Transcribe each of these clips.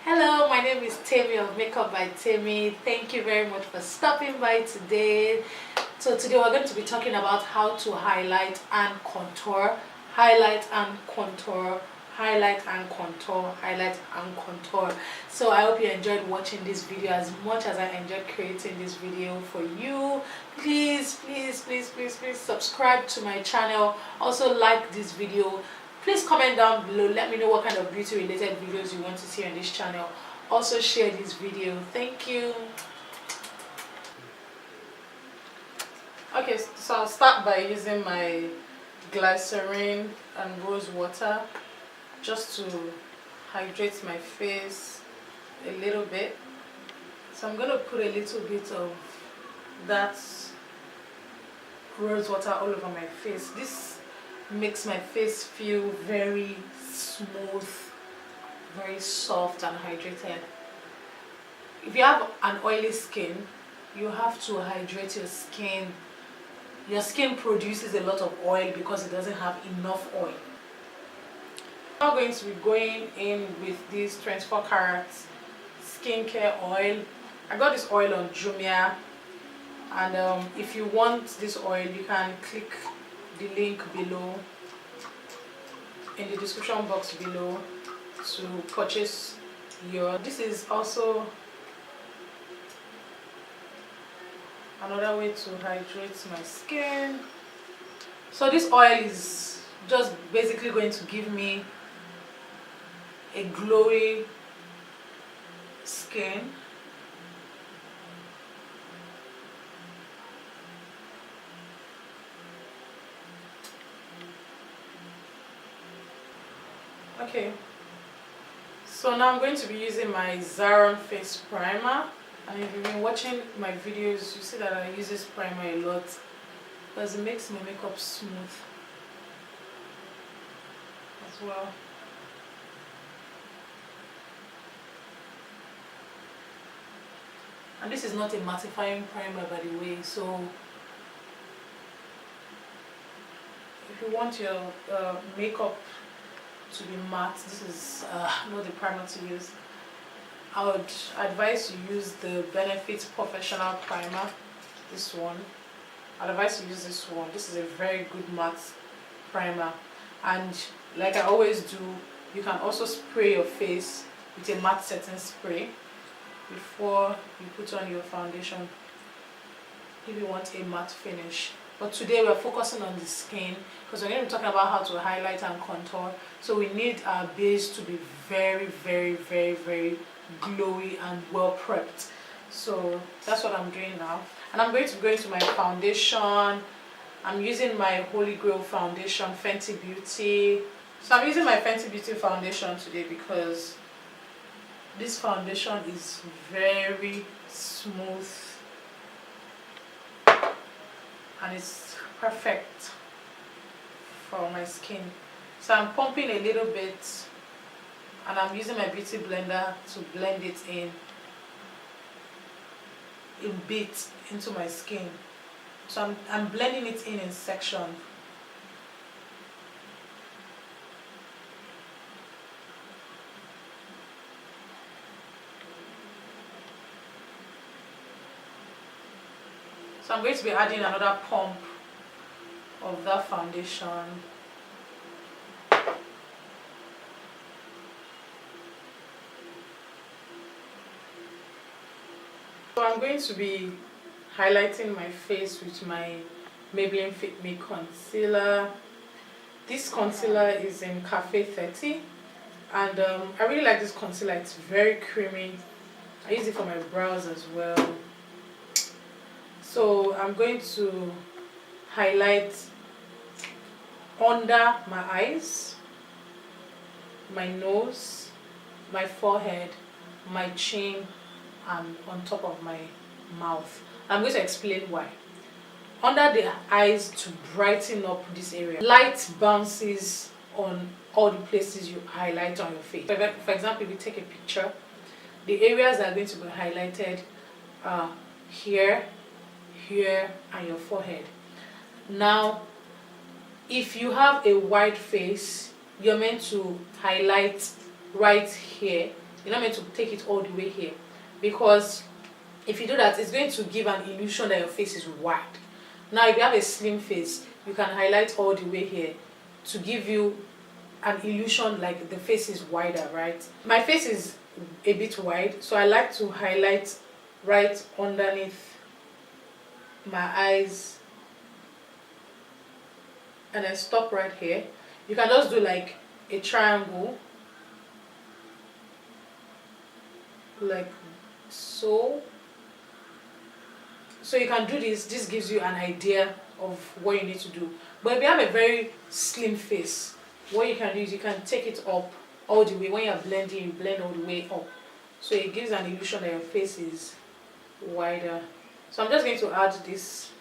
Hello, my name is Tammy of Makeup by Tammy. Thank you very much for stopping by today. So today we're going to be talking about how to highlight and contour, highlight and contour, highlight and contour, highlight and contour. So I hope you enjoyed watching this video as much as I enjoyed creating this video for you. Please subscribe to my channel. Also like this video. Please comment down below, let me know what kind of beauty related videos you want to see on this channel. Also share this video. Thank you. Okay, so I'll start by using my glycerin and rose water just to hydrate my face a little bit. So I'm going to put a little bit of that rose water all over my face. This makes my face feel very smooth, very soft and hydrated. If you have an oily skin, you have to hydrate your skin. Your skin produces a lot of oil because it doesn't have enough oil. I'm now going to be going in with this 24 karat skincare oil. I got this oil on Jumia, and if you want this oil, you can click the link below in the description box below to purchase your. This is also another way to hydrate my skin. So this oil is just basically going to give me a glowy skin. Okay, so now I'm going to be using my Zaron face primer, and if you've been watching my videos, you see that I use this primer a lot because it makes my makeup smooth as well. And this is not a mattifying primer, by the way, so if you want your makeup to be matte, this is not the primer to use. I would advise you use the Benefit Professional Primer, this one. I'd advise you use this one. This is a very good matte primer, and like I always do, you can also spray your face with a matte setting spray before you put on your foundation if you want a matte finish. But today we're focusing on the skin because we're going to be talking about how to highlight and contour. So we need our base to be very glowy and well prepped. So that's what I'm doing now. And I'm going to go into my foundation. I'm using my Holy Grail foundation, Fenty Beauty. So I'm using my Fenty Beauty foundation today because this foundation is very smooth and it's perfect for my skin. So I'm pumping a little bit and I'm using my beauty blender to blend it in a bit into my skin. So I'm blending it in section. So I'm going to be adding another pump of that foundation. So I'm going to be highlighting my face with my Maybelline Fit Me concealer. This concealer is in Cafe 30, and I really like this concealer. It's very creamy. I use it for my brows as well. So I'm going to highlight under my eyes, my nose, my forehead, my chin, and on top of my mouth. I'm going to explain why. Under the eyes, to brighten up this area. Light bounces on all the places you highlight on your face. For example, if you take a picture, the areas that are going to be highlighted are here, here, and your forehead. Now, if you have a wide face, you're meant to highlight right here You're not meant to take it all the way here, because if you do that, it's going to give an illusion that your face is wide. Now if you have a slim face, you can highlight all the way here to give you an illusion like the face is wider, right? My face is a bit wide, so I like to highlight right underneath my eyes, and I stop right here. You can just do like a triangle, like so. So you can do this. This gives you an idea of what you need to do. But if you have a very slim face, what you can do is you can take it up all the way. When you're blending, you blend all the way up, so it gives an illusion that your face is wider. So I'm just going to add this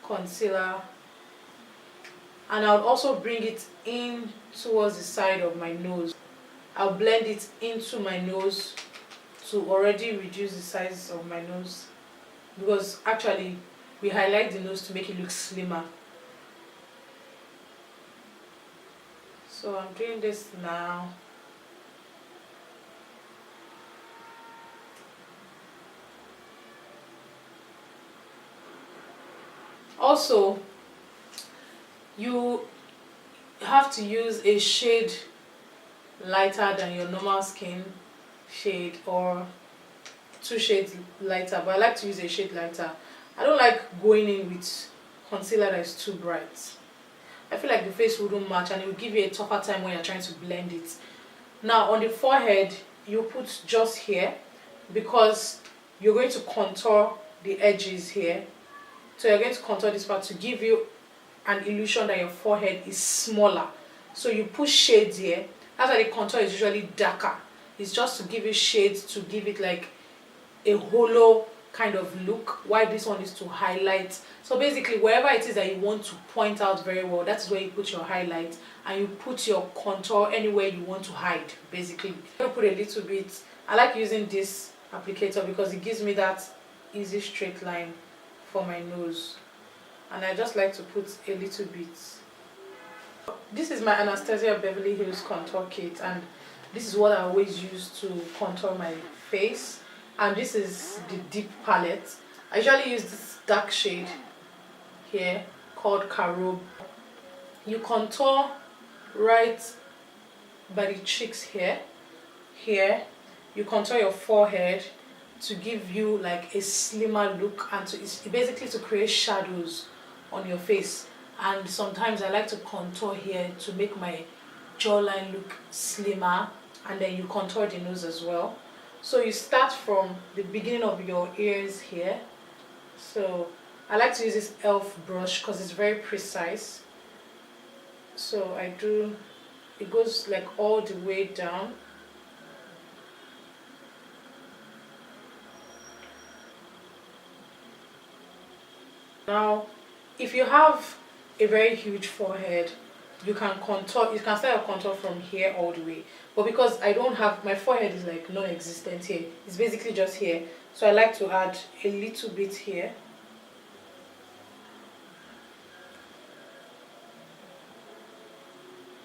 concealer, and I'll also bring it in towards the side of my nose. I'll blend it into my nose to already reduce the size of my nose, because actually we highlight the nose to make it look slimmer. So I'm doing this now. Also, you have to use a shade lighter than your normal skin shade, or 2 shades lighter, but I like to use a shade lighter. I don't like going in with concealer that is too bright. I feel like the face wouldn't match, and it will give you a tougher time when you're trying to blend it. Now on the forehead, you put just here, because you're going to contour the edges here. So you're going to contour this part to give you an illusion that your forehead is smaller. So you put shades here. That's why the contour is usually darker. It's just to give you shades, to give it like a hollow kind of look, while this one is to highlight. So basically, wherever it is that you want to point out very well, that's where you put your highlight, and you put your contour anywhere you want to hide, basically. I'm going to put a little bit. I like using this applicator because it gives me that easy straight line for my nose, and I just like to put a little bit. This is my Anastasia Beverly Hills contour kit, and this is what I always use to contour my face. And this is the deep palette. I usually use this dark shade here called Carob. You contour right by the cheeks here. Here you contour your forehead to give you like a slimmer look, and it's basically to create shadows on your face. And sometimes I like to contour here to make my jawline look slimmer, and then you contour the nose as well. So you start from the beginning of your ears here. So I like to use this e.l.f. brush because it's very precise. So I do, it goes like all the way down. Now, if you have a very huge forehead, you can contour, you can start your contour from here all the way. But because I don't have, my forehead is like non-existent here, it's basically just here. So I like to add a little bit here.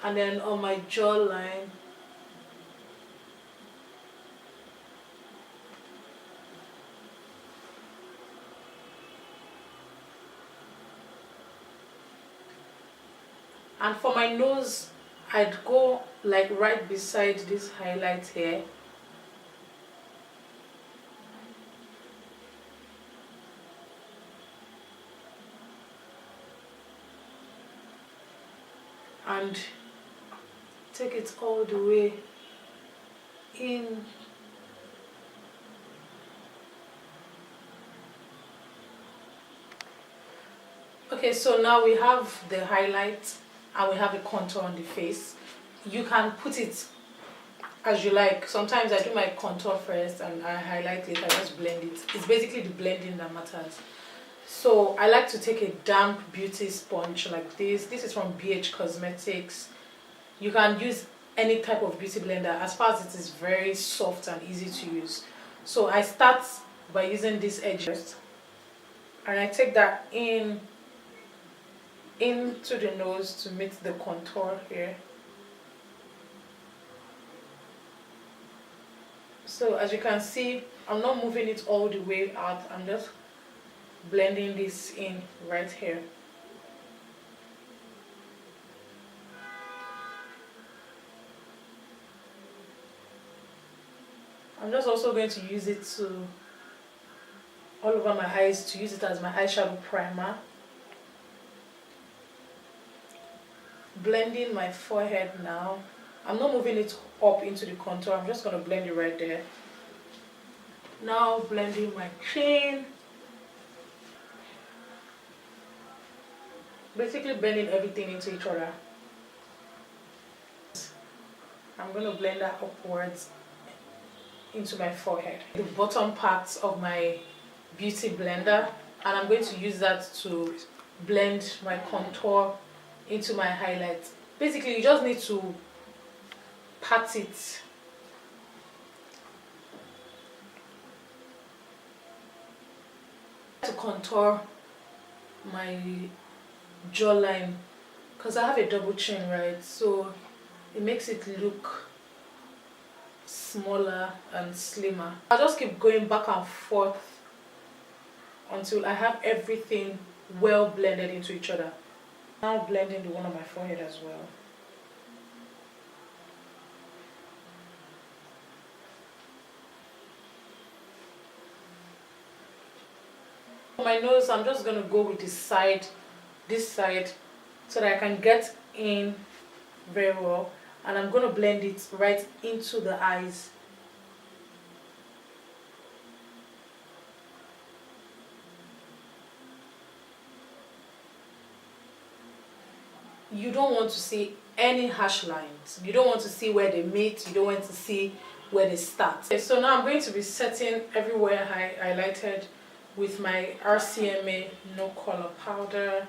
And then on my jawline, and for my nose, I'd go like right beside this highlight here. And take it all the way in. Okay, so now we have the highlight and we have the contour on the face. You can put it as you like. Sometimes I do my contour first and I highlight it, I just blend it. It's basically the blending that matters. So I like to take a damp beauty sponge like this. This is from BH Cosmetics. You can use any type of beauty blender as far as it is very soft and easy to use. So I start by using this edge first, and I take that into the nose to meet the contour here. So as you can see, I'm not moving it all the way out. I'm just blending this in right here. I'm just also going to use it to all over my eyes, to use it as my eyeshadow primer. Blending my forehead now. I'm not moving it up into the contour. I'm just going to blend it right there. Now blending my chin. Basically blending everything into each other. I'm going to blend that upwards into my forehead. The bottom parts of my beauty blender, and I'm going to use that to blend my contour into my highlights. Basically, you just need to pat it. To contour my jawline, because I have a double chin, right? So it makes it look smaller and slimmer. I'll just keep going back and forth until I have everything well blended into each other. Now blending the one on my forehead as well. For my nose, I'm just going to go with this side, so that I can get in very well. And I'm going to blend it right into the eyes. You don't want to see any harsh lines. You don't want to see where they meet. You don't want to see where they start. Okay, so now I'm going to be setting everywhere highlighted with my RCMA no color powder.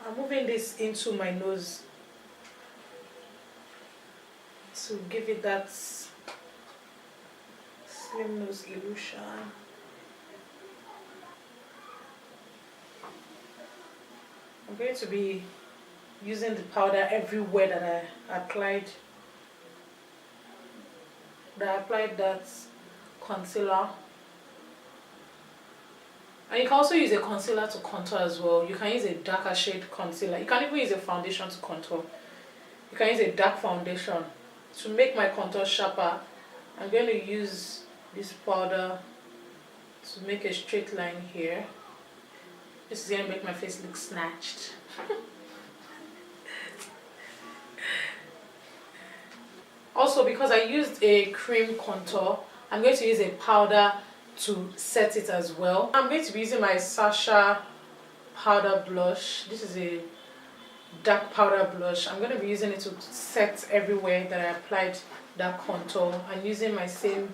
I'm moving this into my nose to give it that slim nose illusion. I'm going to be using the powder everywhere that I applied that concealer. And you can also use a concealer to contour as well. You can use a darker shade concealer. You can even use a foundation to contour. You can use a dark foundation. To make my contour sharper, I'm going to use this powder to make a straight line here. This is going to make my face look snatched. Also, because I used a cream contour, I'm going to use a powder to set it as well. I'm going to be using my Sasha powder blush. This is a dark powder blush. I'm going to be using it to set everywhere that I applied that contour, and using my same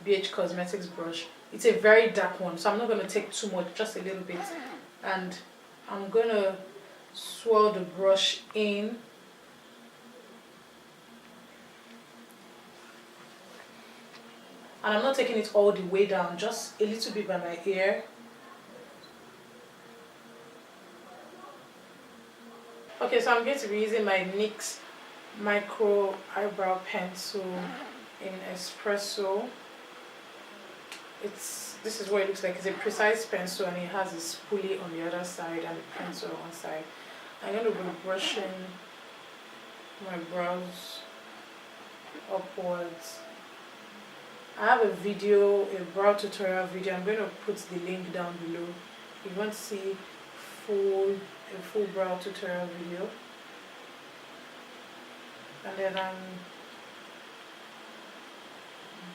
BH Cosmetics brush. It's a very dark one, so I'm not going to take too much, just a little bit. And I'm going to swirl the brush in. And I'm not taking it all the way down, just a little bit by my ear. Okay, so I'm going to be using my NYX micro eyebrow pencil in espresso. This is what it looks like. It's a precise pencil, and it has a spoolie on the other side and a pencil on one side. I'm going to be brushing my brows upwards. I have a brow tutorial video. I'm going to put the link down below if you want to see a full brow tutorial video. And then I'm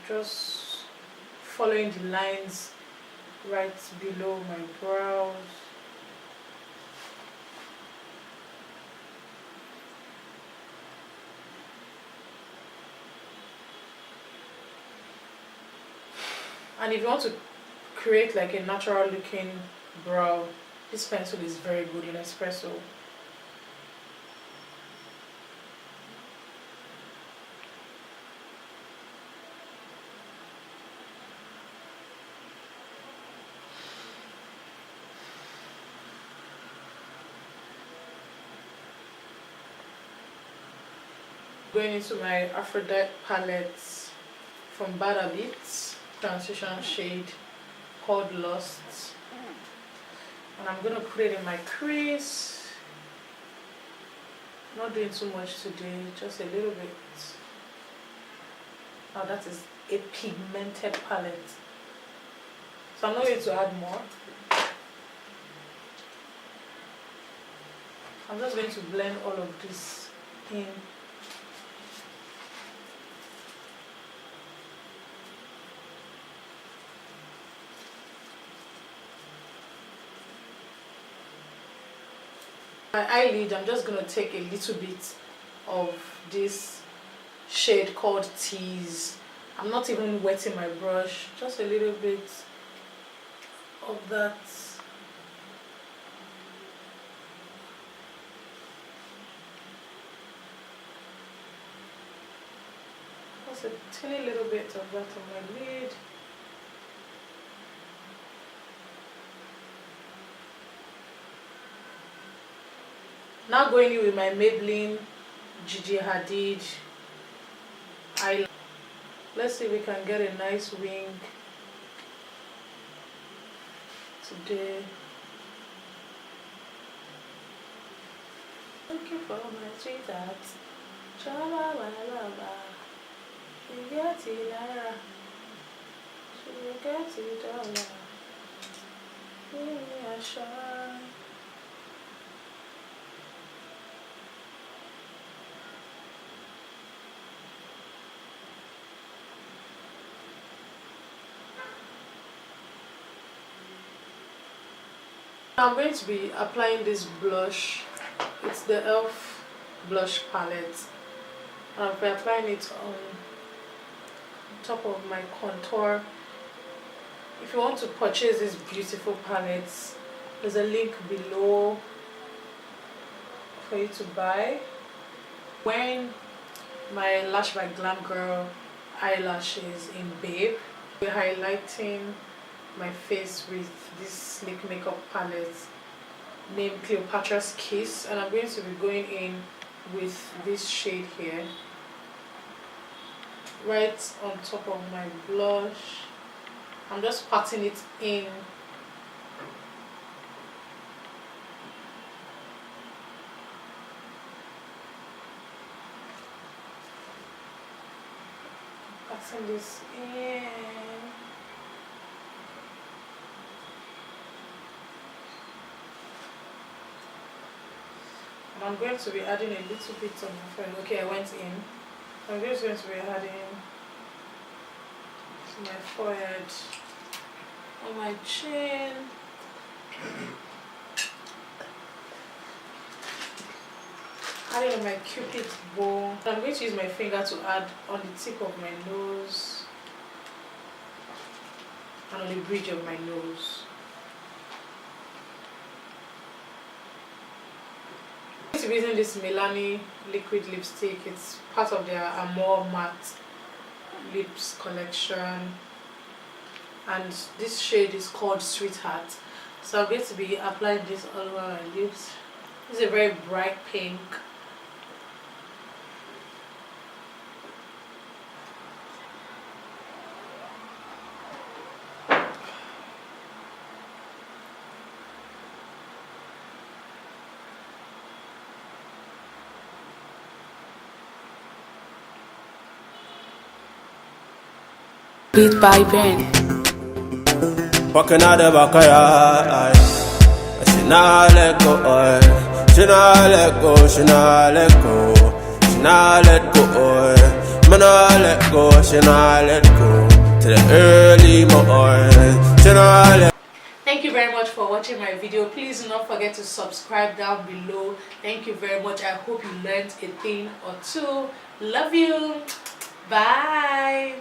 just following the lines right below my brows. And if you want to create like a natural looking brow, this pencil is very good in espresso. going into my Aphrodite palette from Habit, transition shade called Lost, and I'm gonna put it in my crease. Not doing too much today, just a little bit. Now that is a pigmented palette, so I'm not going to add more. I'm just going to blend all of this in. My eyelid, I'm just going to take a little bit of this shade called Tease. I'm not even wetting my brush, just a little bit of that. Just a tiny little bit of that on my lid. Now going in with my Maybelline Gigi Hadid eyeliner. Let's see if we can get a nice wing today. Thank you for my sweetheart. Chama walaba. She get it, Lara. She get it, Dollar. Give me a shine. I'm going to be applying this blush. It's the e.l.f. blush palette. And I'll be applying it on top of my contour. If you want to purchase these beautiful palettes, there's a link below for you to buy. Wearing my LahbyGlamgirl eyelashes in Babe. We're highlighting my face with this sleek makeup palette named Cleopatra's Kiss, and I'm going to be going in with this shade here right on top of my blush. I'm just patting it in. Patting this in. I'm going to be adding a little bit of my friend. Okay, I went in. I'm just going to be adding to my forehead, on my chin, adding on my cupid's bow. I'm going to use my finger to add on the tip of my nose and on the bridge of my nose. I'm using this Milani liquid lipstick. It's part of their Amore Matte Lips collection, and this shade is called Sweetheart. So I'm going to be applying this all over my lips. This is a very bright pink. Beat by Ben. Walking out the back of your eye, she not let go, she not let go, she not let go, she not let go, man not let go, she not let go, to the early morning, she not let. Thank you very much for watching my video. Please do not forget to subscribe down below. Thank you very much. I hope you learned a thing or two. Love you. Bye.